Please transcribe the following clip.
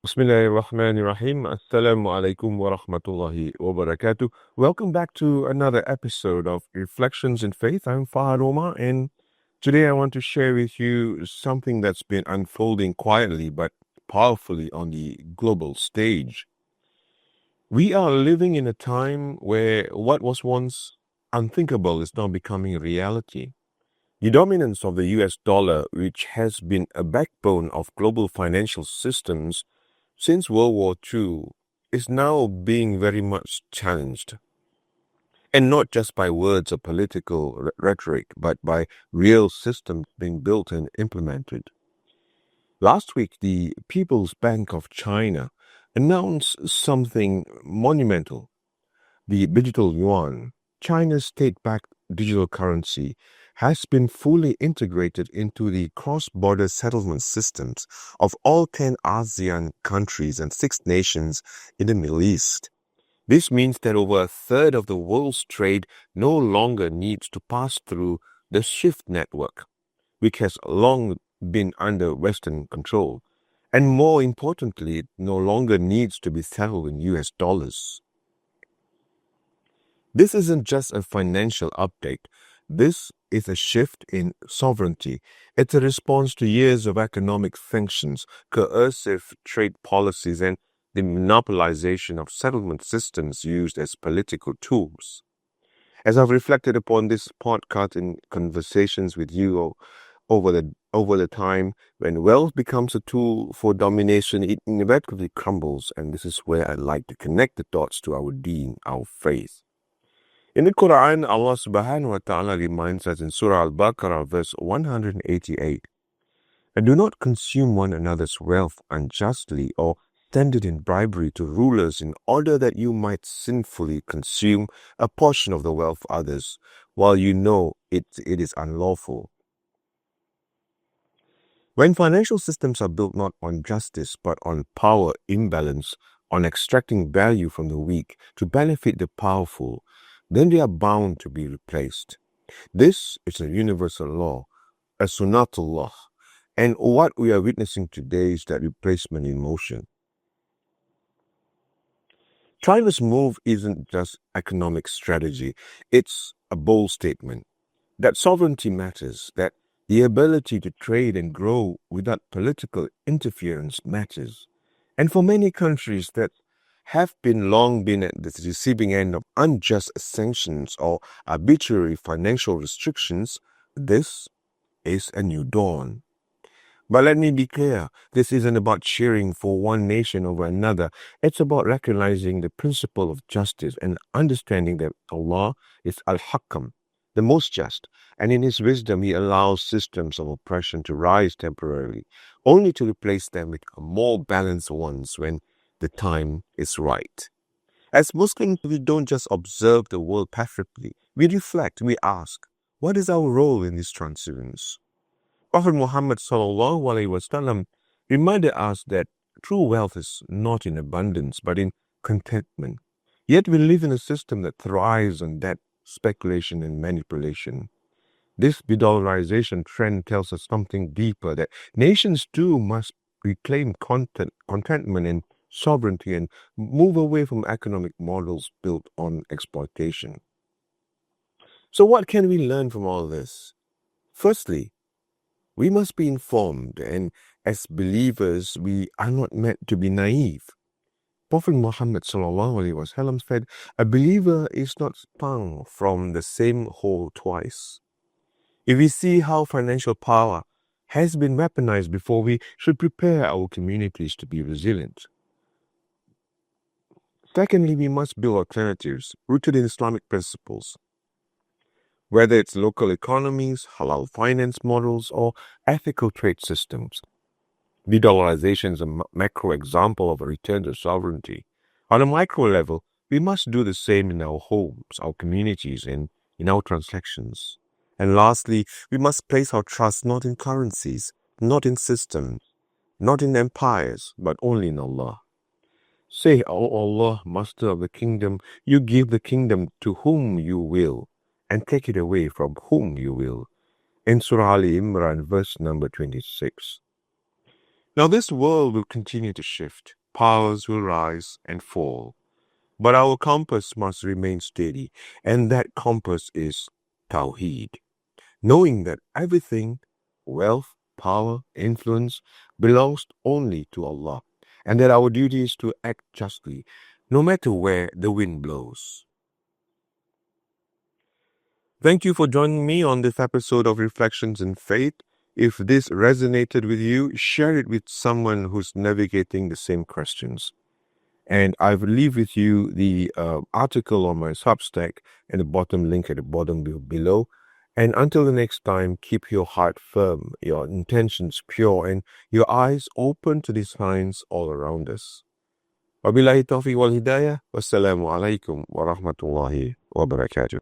Bismillahirrahmanirrahim. Assalamu alaikum wa rahmatullahi wa barakatuh. Welcome back to another episode of Reflections in Faith. I'm Farhad Omar, and today I want to share with you something that's been unfolding quietly but powerfully on the global stage. We are living in a time where what was once unthinkable is now becoming a reality. The dominance of the US dollar, which has been a backbone of global financial systems since World War II, is now being very much challenged. And not just by words or political rhetoric, but by real systems being built and implemented. Last week, the People's Bank of China announced something monumental. The digital yuan, China's state-backed digital currency, has been fully integrated into the cross-border settlement systems of all 10 ASEAN countries and 6 nations in the Middle East. This means that over a third of the world's trade no longer needs to pass through the SWIFT network, which has long been under Western control, and more importantly, it no longer needs to be settled in US dollars. This isn't just a financial update. This is a shift in sovereignty. It's a response to years of economic sanctions, coercive trade policies, and the monopolization of settlement systems used as political tools. As I've reflected upon this podcast in conversations with you over the time, when wealth becomes a tool for domination, it inevitably crumbles, and this is where I like to connect the dots to our deen, our faith. In the Quran, Allah subhanahu wa ta'ala reminds us in Surah Al-Baqarah, verse 188, "And do not consume one another's wealth unjustly or send it in bribery to rulers in order that you might sinfully consume a portion of the wealth of others, while you know it is unlawful." When financial systems are built not on justice but on power imbalance, on extracting value from the weak to benefit the powerful, then they are bound to be replaced. This is a universal law, a sunnatullah, and what we are witnessing today is that replacement in motion. China's move isn't just economic strategy, it's a bold statement that sovereignty matters, that the ability to trade and grow without political interference matters. And for many countries that have long been at the receiving end of unjust sanctions or arbitrary financial restrictions, this is a new dawn. But let me be clear, this isn't about cheering for one nation over another. It's about recognizing the principle of justice and understanding that Allah is Al-Hakam, the most just, and in His wisdom He allows systems of oppression to rise temporarily, only to replace them with more balanced ones when the time is right. As Muslims, we don't just observe the world passively. We reflect, we ask, what is our role in this transience? Prophet Muhammad ﷺ reminded us that true wealth is not in abundance, but in contentment. Yet we live in a system that thrives on debt, speculation, and manipulation. This Dedollarisation trend tells us something deeper, that nations too must reclaim contentment and sovereignty and move away from economic models built on exploitation. So what can we learn from all this? Firstly, we must be informed, and as believers, we are not meant to be naive. Prophet Muhammad ﷺ said, "A believer is not sprung from the same hole twice." If we see how financial power has been weaponized before, we should prepare our communities to be resilient. Secondly, we must build alternatives rooted in Islamic principles. Whether it's local economies, halal finance models, or ethical trade systems. De-dollarization is a macro example of a return to sovereignty. On a micro level, we must do the same in our homes, our communities, and in our transactions. And lastly, we must place our trust not in currencies, not in systems, not in empires, but only in Allah. Say, "O Allah, Master of the kingdom, you give the kingdom to whom you will, and take it away from whom you will." In Surah Ali Imran, verse number 26. Now, this world will continue to shift. Powers will rise and fall. But our compass must remain steady, and that compass is Tawheed, knowing that everything, wealth, power, influence, belongs only to Allah, and that our duty is to act justly, no matter where the wind blows. Thank you for joining me on this episode of Reflections in Faith. If this resonated with you, share it with someone who's navigating the same questions. And I will leave with you the article on my Substack and the bottom link at the bottom below. And until the next time, keep your heart firm, your intentions pure, and your eyes open to the signs all around us. Wabillahi tawfiq wal hidayah. Wassalamu alaikum wa rahmatullahi wa barakatuh.